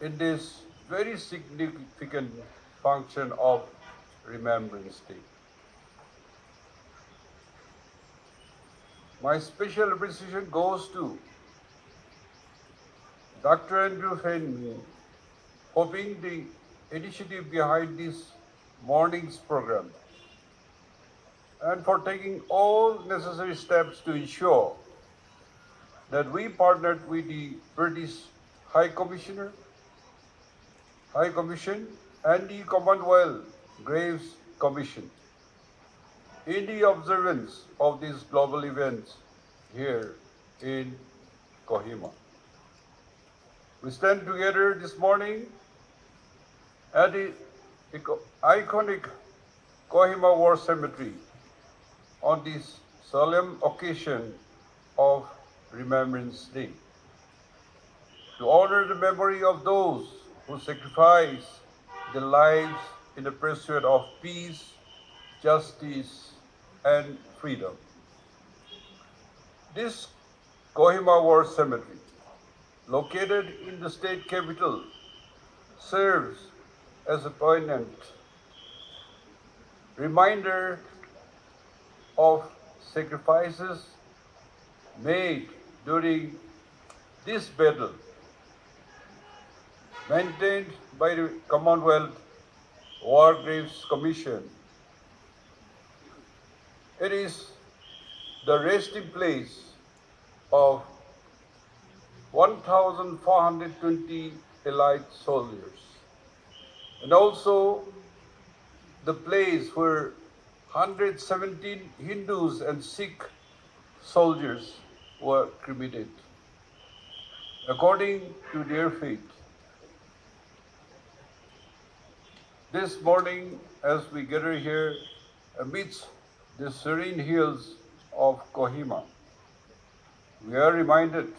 in this very significant function of Remembrance Day. My special appreciation goes to Dr. Andrew Fleming for being the initiative behind this morning's program and for taking all necessary steps to ensure that we partnered with the British High Commissioner, High Commission and the Commonwealth Graves Commission in the observance of these global events here in Kohima. We stand together this morning at the iconic Kohima War Cemetery on this solemn occasion of Remembrance Day to honor the memory of those who sacrificed their lives in the pursuit of peace, justice, and freedom. This Kohima War Cemetery, located in the state capital, serves as a poignant reminder of sacrifices made during this battle, maintained by the Commonwealth War Graves Commission. It is the resting place of 1,420 allied soldiers, and also the place where 117 Hindus and Sikh soldiers were cremated according to their faith. This morning, as we gather here amidst the serene hills of Kohima, we are reminded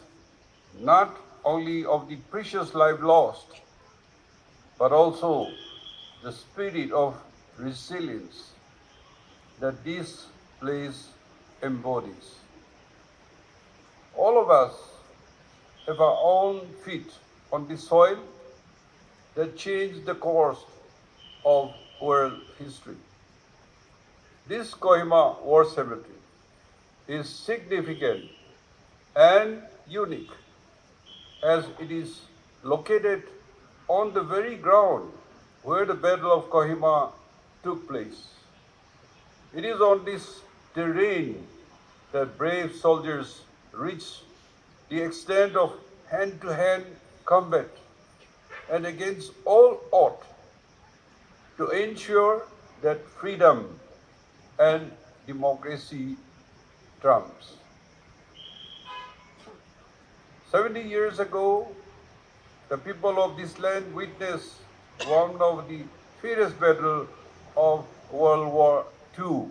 not only of the precious life lost, but also the spirit of resilience that this place embodies. All of us have our own feet on the soil that changed the course of world history. This Kohima War Cemetery is significant and unique as it is located on the very ground where the Battle of Kohima took place. It is on this terrain that brave soldiers reached the extent of hand-to-hand combat and against all odds to ensure that freedom and democracy trumps. 70 years ago, the people of this land witnessed one of the fiercest battles of World War II,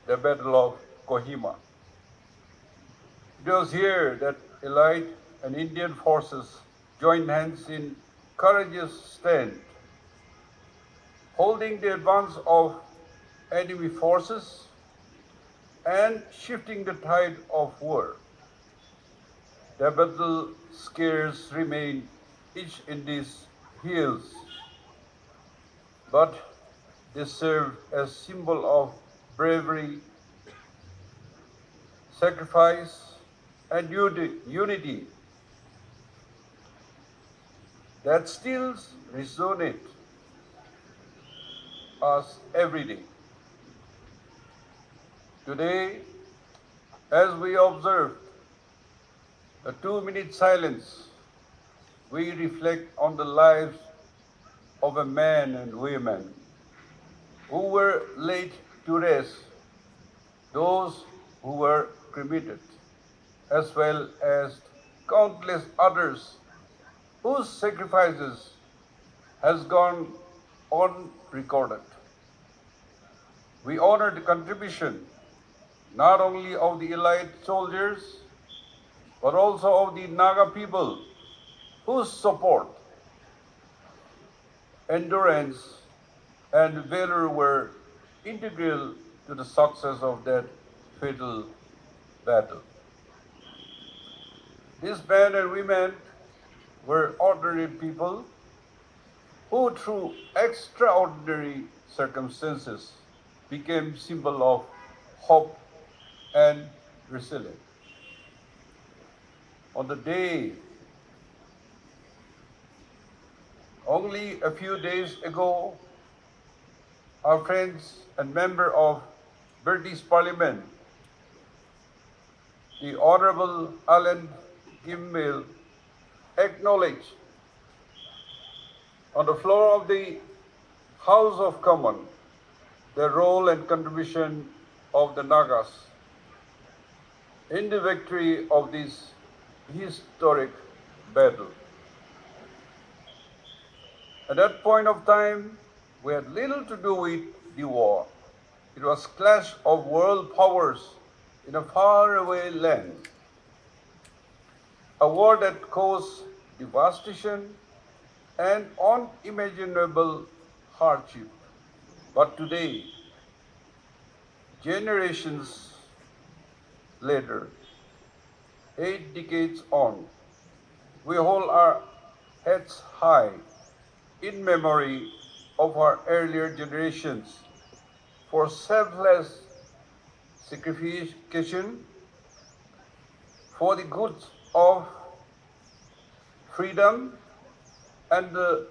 the Battle of Kohima. It was here that Allied and Indian forces joined hands in courageous stand, holding the advance of enemy forces and shifting the tide of war. The battle scars remain each in these hills, but they serve as symbol of bravery, sacrifice, and unity that still resonate us every day. Today, as we observe a 2-minute silence, we reflect on the lives of a man and women who were laid to rest, those who were cremated, as well as countless others whose sacrifices has gone unrecorded. We honor the contribution not only of the Allied soldiers, but also of the Naga people whose support, endurance, and valor were integral to the success of that fatal battle. These men and women were ordinary people who, through extraordinary circumstances, became symbol of hope and resilience. On the day, only a few days ago, our friends and member of British Parliament, the Honourable Alan Gimble, acknowledged on the floor of the House of Commons the role and contribution of the Nagas in the victory of this historic battle. At that point of time, we had little to do with the war. It was clash of world powers in a faraway land. A war that caused devastation and unimaginable hardship. But today, generations later, 8 decades on, we hold our heads high in memory of our earlier generations for selfless sacrification for the good of freedom and the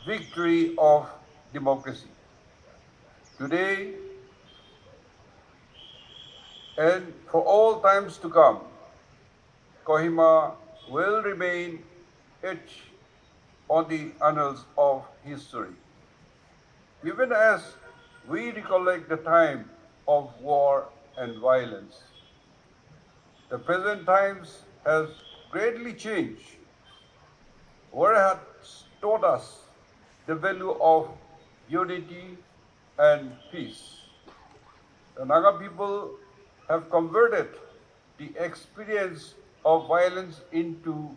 victory of democracy. Today and for all times to come, Kohima will remain etched on the annals of history. Even as we recollect the time of war and violence, the present times has greatly changed. War has taught us the value of unity and peace. The Naga people have converted the experience of violence into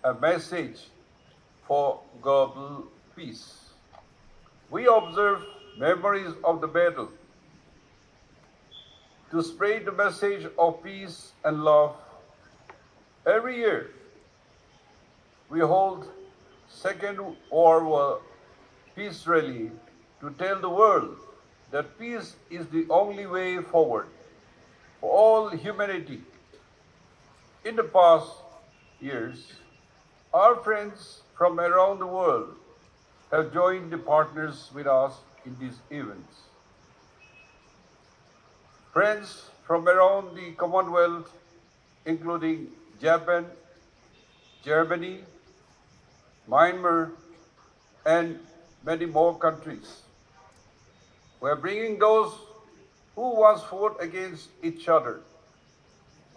a message for global peace. We observe memories of the battle to spread the message of peace and love. Every year, we hold Second World War Peace Rally to tell the world that peace is the only way forward for all humanity. In the past years, our friends from around the world have joined the partners with us in these events. Friends from around the Commonwealth, including Japan, Germany, Myanmar, and many more countries. We are bringing those who once fought against each other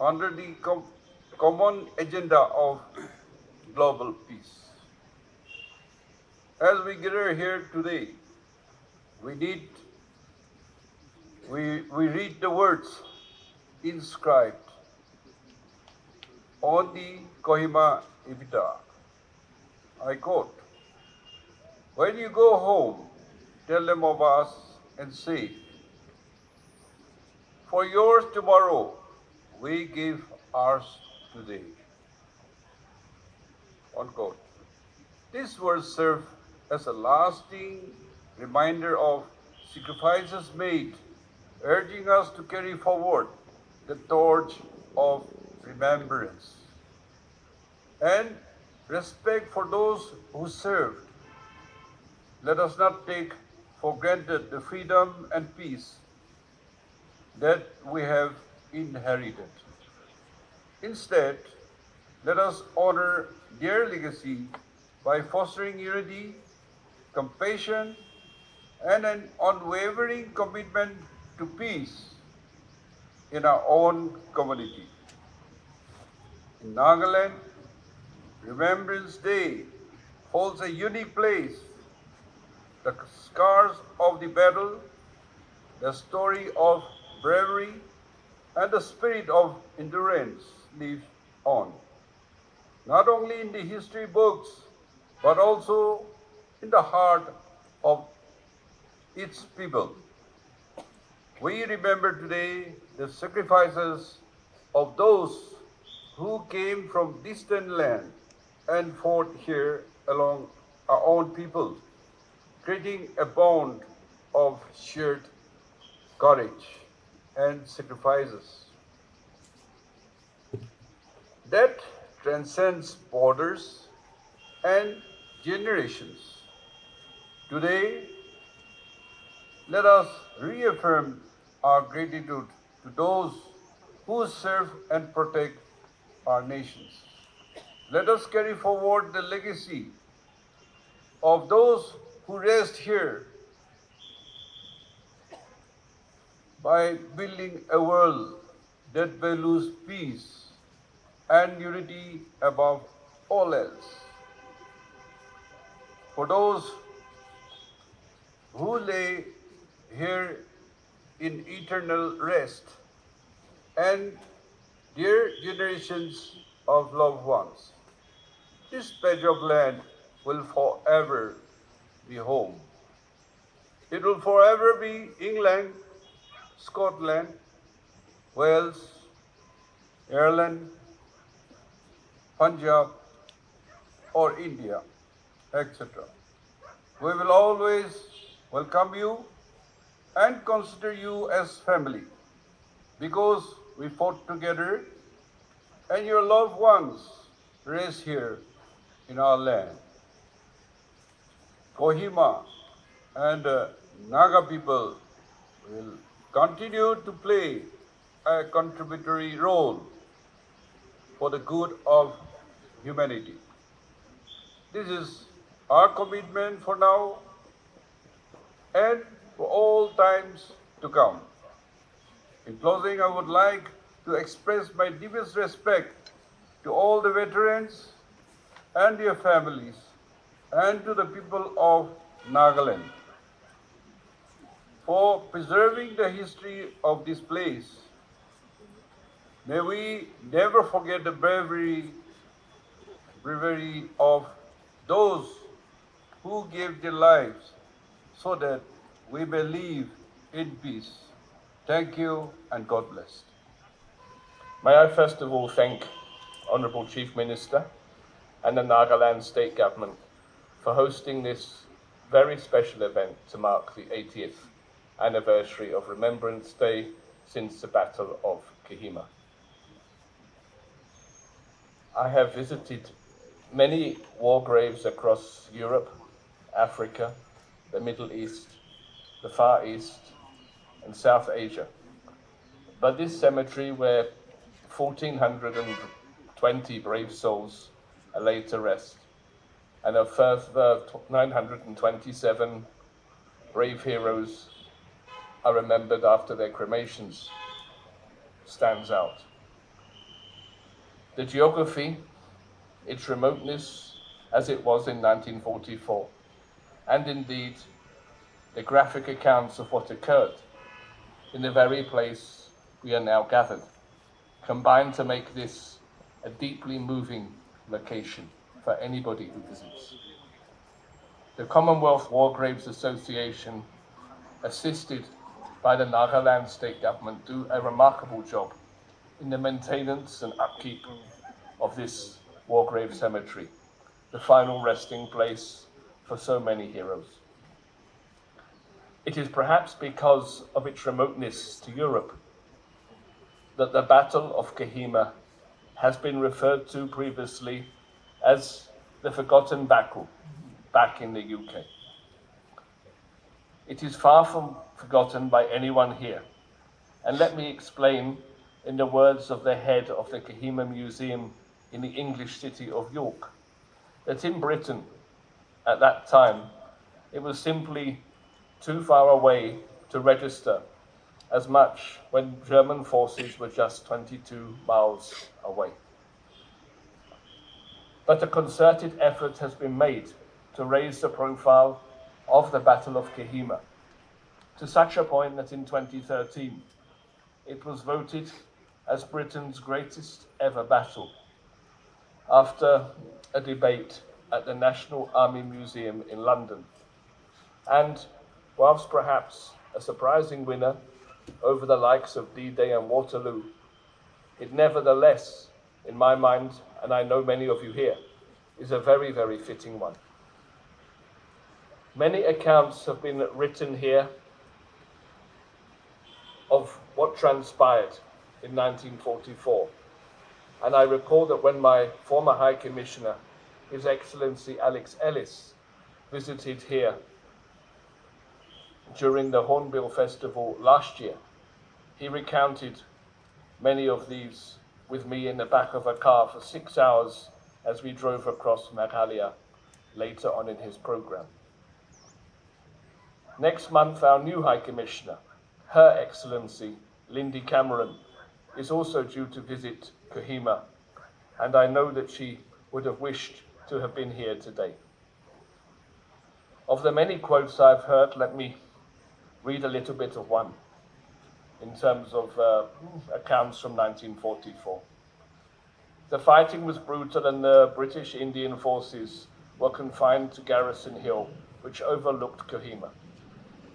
under the common agenda of global peace. As we gather here today, we read the words inscribed on the Kohima Epitaph. I quote, "When you go home, tell them of us and say, for yours tomorrow, we give ours today." Unquote. These words serve as a lasting reminder of sacrifices made, urging us to carry forward the torch of remembrance and respect for those who served. Let us not take for granted the freedom and peace that we have inherited. Instead, let us honor their legacy by fostering unity, compassion, and an unwavering commitment to peace in our own community. In Nagaland, Remembrance Day holds a unique place. The scars of the battle, the story of bravery, and the spirit of endurance live on, not only in the history books, but also in the heart of its people. We remember today the sacrifices of those who came from distant land and fought here along our own people, creating a bond of shared courage and sacrifices that transcends borders and generations. Today, let us reaffirm our gratitude to those who serve and protect our nations. Let us carry forward the legacy of those who rest here by building a world that values peace and unity above all else. For those who lay here in eternal rest and dear generations of loved ones, this patch of land will forever be home. It will forever be England, Scotland, Wales, Ireland, Punjab, or India, etc. We will always welcome you and consider you as family because we fought together and your loved ones raised here in our land. Kohima and Naga people will continue to play a contributory role for the good of humanity. This is our commitment for now and for all times to come. In closing, I would like to express my deepest respect to all the veterans and their families and to the people of Nagaland for preserving the history of this place. May we never forget the bravery of those who gave their lives so that we may live in peace. Thank you and God bless. May I first of all thank Honourable Chief Minister and the Nagaland State Government for hosting this very special event to mark the 80th anniversary of Remembrance Day since the Battle of Kohima. I have visited many war graves across Europe, Africa, the Middle East, the Far East, and South Asia. But this cemetery, where 1,420 brave souls are laid to rest, and a further 927 brave heroes are remembered after their cremations, stands out. The geography, its remoteness as it was in 1944, and indeed the graphic accounts of what occurred in the very place we are now gathered, combine to make this a deeply moving location for anybody who visits. The Commonwealth War Graves Association, assisted by the Nagaland State Government, do a remarkable job in the maintenance and upkeep of this war grave cemetery, the final resting place for so many heroes. It is perhaps because of its remoteness to Europe that the Battle of Kohima has been referred to previously as the forgotten battle back in the UK. It is far from forgotten by anyone here. And let me explain in the words of the head of the Kohima Museum in the English city of York, that in Britain at that time, it was simply too far away to register as much when German forces were just 22 miles away. But a concerted effort has been made to raise the profile of the Battle of Kohima to such a point that in 2013, it was voted as Britain's greatest ever battle after a debate at the National Army Museum in London. And whilst perhaps a surprising winner over the likes of D-Day and Waterloo, it nevertheless, in my mind, and I know many of you here, is a very, very fitting one. Many accounts have been written here of what transpired in 1944. And I recall that when my former High Commissioner, His Excellency Alex Ellis, visited here during the Hornbill Festival last year, he recounted many of these with me in the back of a car for 6 hours as we drove across Meghalaya later on in his program. Next month, our new High Commissioner, Her Excellency Lindy Cameron, is also due to visit Kohima, and I know that she would have wished to have been here today. Of the many quotes I've heard, let me read a little bit of one in terms of accounts from 1944. The fighting was brutal and the British Indian forces were confined to Garrison Hill, which overlooked Kohima.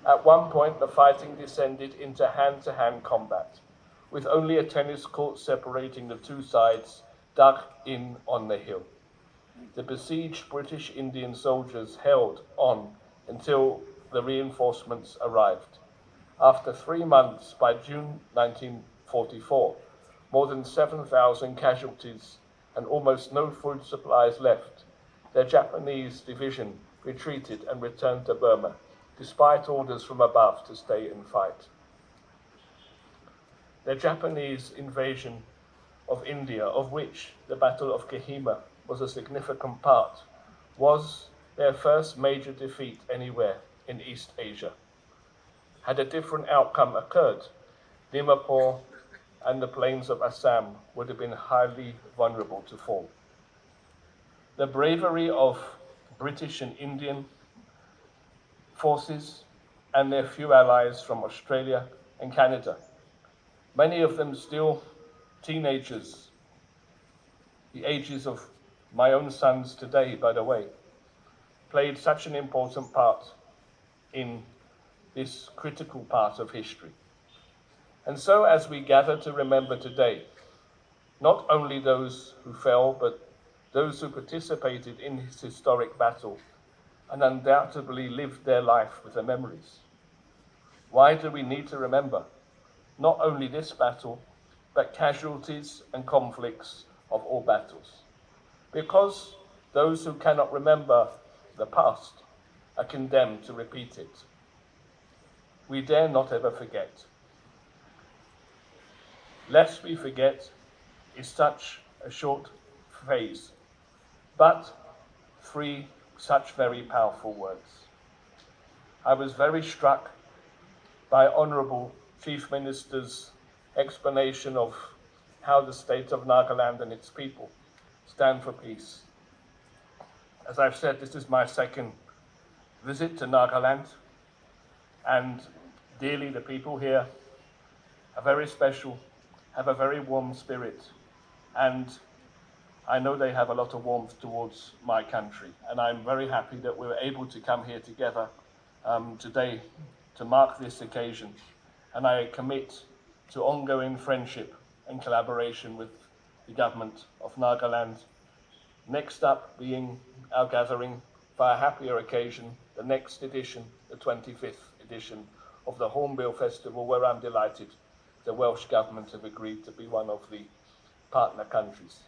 At one point, the fighting descended into hand-to-hand combat, with only a tennis court separating the two sides dug in on the hill. The besieged British Indian soldiers held on until the reinforcements arrived. After 3 months, by June 1944, more than 7,000 casualties and almost no food supplies left, the Japanese division retreated and returned to Burma, despite orders from above to stay and fight. The Japanese invasion of India, of which the Battle of Kohima was a significant part, was their first major defeat anywhere in East Asia. Had a different outcome occurred, Dimapur and the plains of Assam would have been highly vulnerable to fall. The bravery of British and Indian forces and their few allies from Australia and Canada, many of them still teenagers, the ages of my own sons today, by the way, played such an important part in this critical part of history. And so as we gather to remember today, not only those who fell, but those who participated in this historic battle and undoubtedly lived their life with the memories. Why do we need to remember not only this battle, but casualties and conflicts of all battles? Because those who cannot remember the past are condemned to repeat it. We dare not ever forget. Lest we forget is such a short phrase, but 3 such very powerful words. I was very struck by Honourable Chief Minister's explanation of how the state of Nagaland and its people stand for peace. As I've said, this is my second visit to Nagaland, and dearly the people here are very special, have a very warm spirit, and I know they have a lot of warmth towards my country, and I'm very happy that we were able to come here together today to mark this occasion, and I commit to ongoing friendship and collaboration with the government of Nagaland. Next up being our gathering for a happier occasion, the next edition, the 25th edition of the Hornbill Festival, where I'm delighted the Welsh Government have agreed to be one of the partner countries.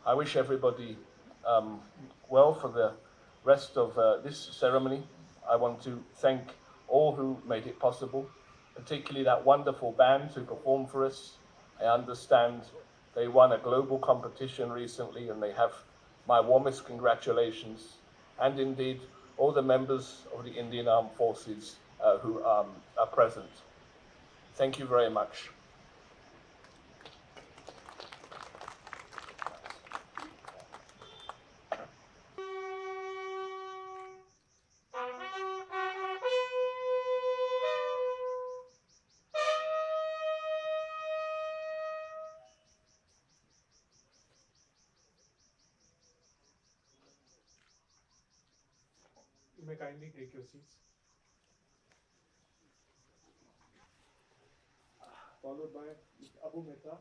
I wish everybody well for the rest of this ceremony. I want to thank all who made it possible, particularly that wonderful band who performed for us. I understand they won a global competition recently, and they have my warmest congratulations, and indeed all the members of the Indian Armed Forces who are present. Thank you very much. You may kindly take your seats. Followed by Mr. Abu Mehta.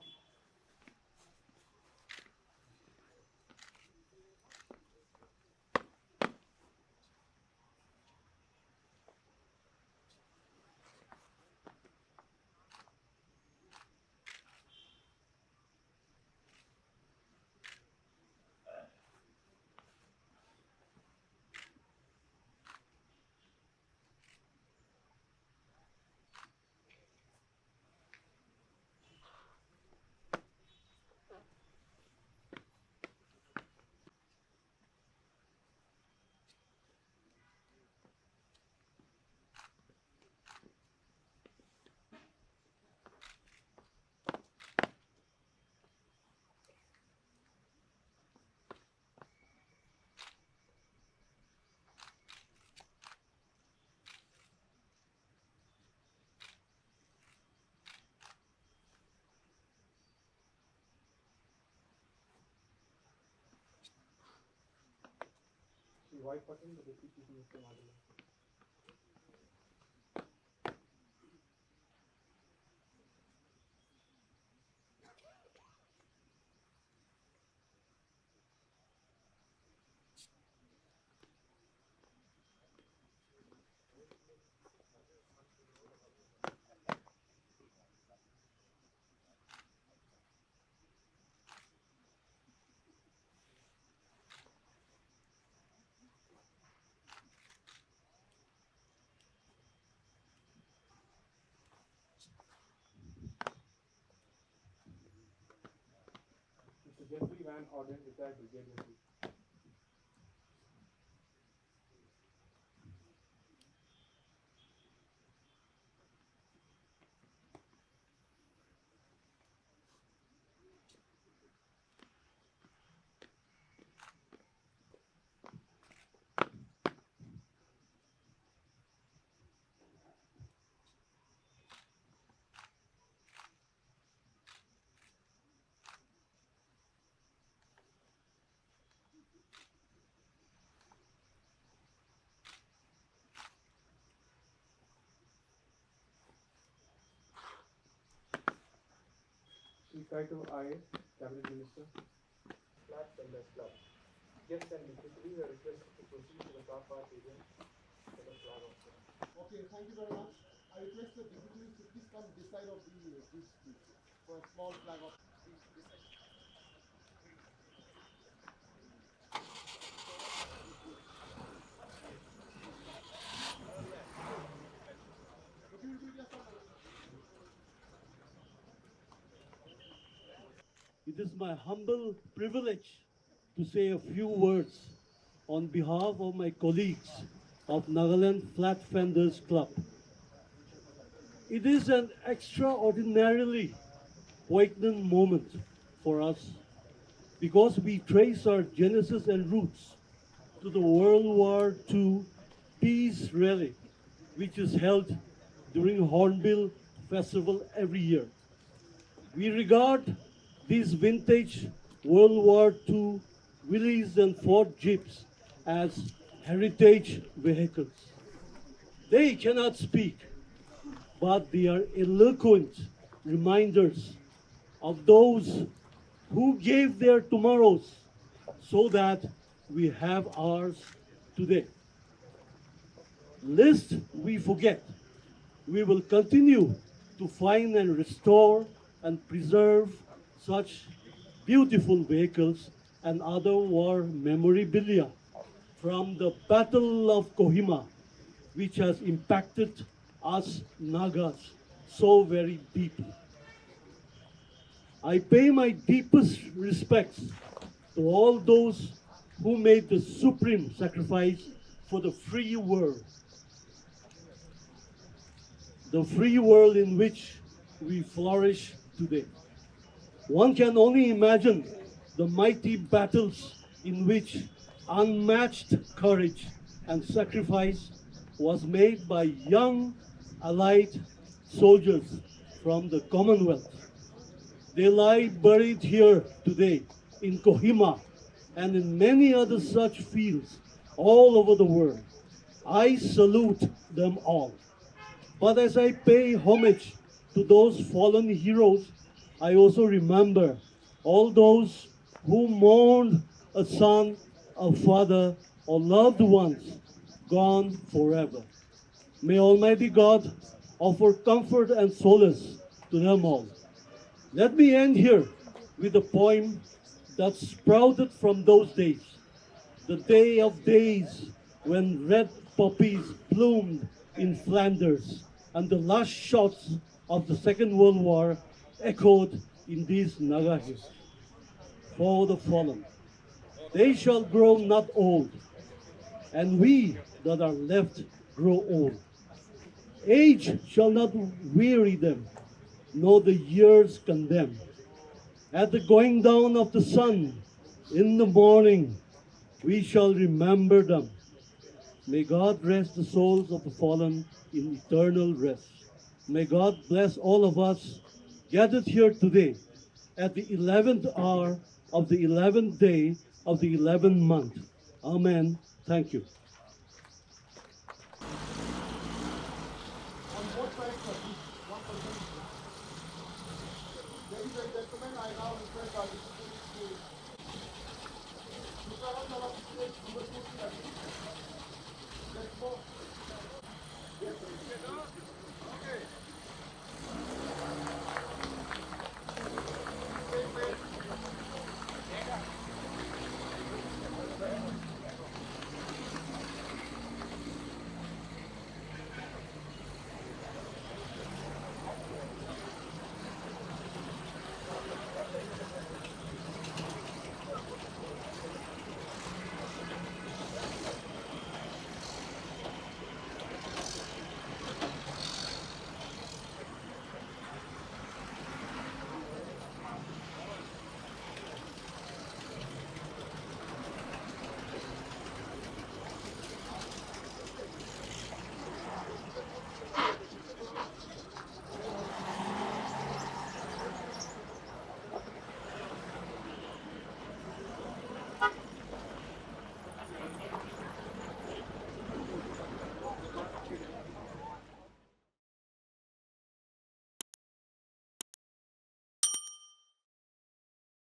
white button, the Deputy Chief Minister, Nagaland. Mr. Jeffrey Van Orden, retired Brigadier Chief. Sri Kaito I, Cabinet Minister. Flag Vendors Club. Guests and dignitaries are requested to proceed to the car park area for the flag offering. Okay, thank you very much. I request the dignitaries to please come this side of this please, for a small flag of please this side. It is my humble privilege to say a few words on behalf of my colleagues of Nagaland Flat Fenders Club. It is an extraordinarily poignant moment for us because we trace our genesis and roots to the World War II peace rally, which is held during Hornbill Festival every year. We regard these vintage World War II Willys and Ford Jeeps as heritage vehicles. They cannot speak, but they are eloquent reminders of those who gave their tomorrows so that we have ours today. Lest we forget, we will continue to find and restore and preserve such beautiful vehicles and other war memorabilia from the Battle of Kohima, which has impacted us Nagas so very deeply. I pay my deepest respects to all those who made the supreme sacrifice for the free world in which we flourish today. One can only imagine the mighty battles in which unmatched courage and sacrifice was made by young allied soldiers from the Commonwealth. They lie buried here today in Kohima and in many other such fields all over the world. I salute them all. But as I pay homage to those fallen heroes, I also remember all those who mourned a son, a father, or loved ones gone forever. May Almighty God offer comfort and solace to them all. Let me end here with a poem that sprouted from those days, the day of days when red poppies bloomed in Flanders and the last shots of the Second World War echoed in these Naga hills. For the fallen, they shall grow not old, and we that are left grow old. Age shall not weary them, nor the years condemn. At the going down of the sun in the morning, we shall remember them. May God rest the souls of the fallen in eternal rest. May God bless all of us gathered here today at the 11th hour of the 11th day of the 11th month. Amen. Thank you. On both sides, sir, please. One person. Ladies and gentlemen, I now request our dignitaries to look around our stage number 2 to 3. Let's go. Yes, sir.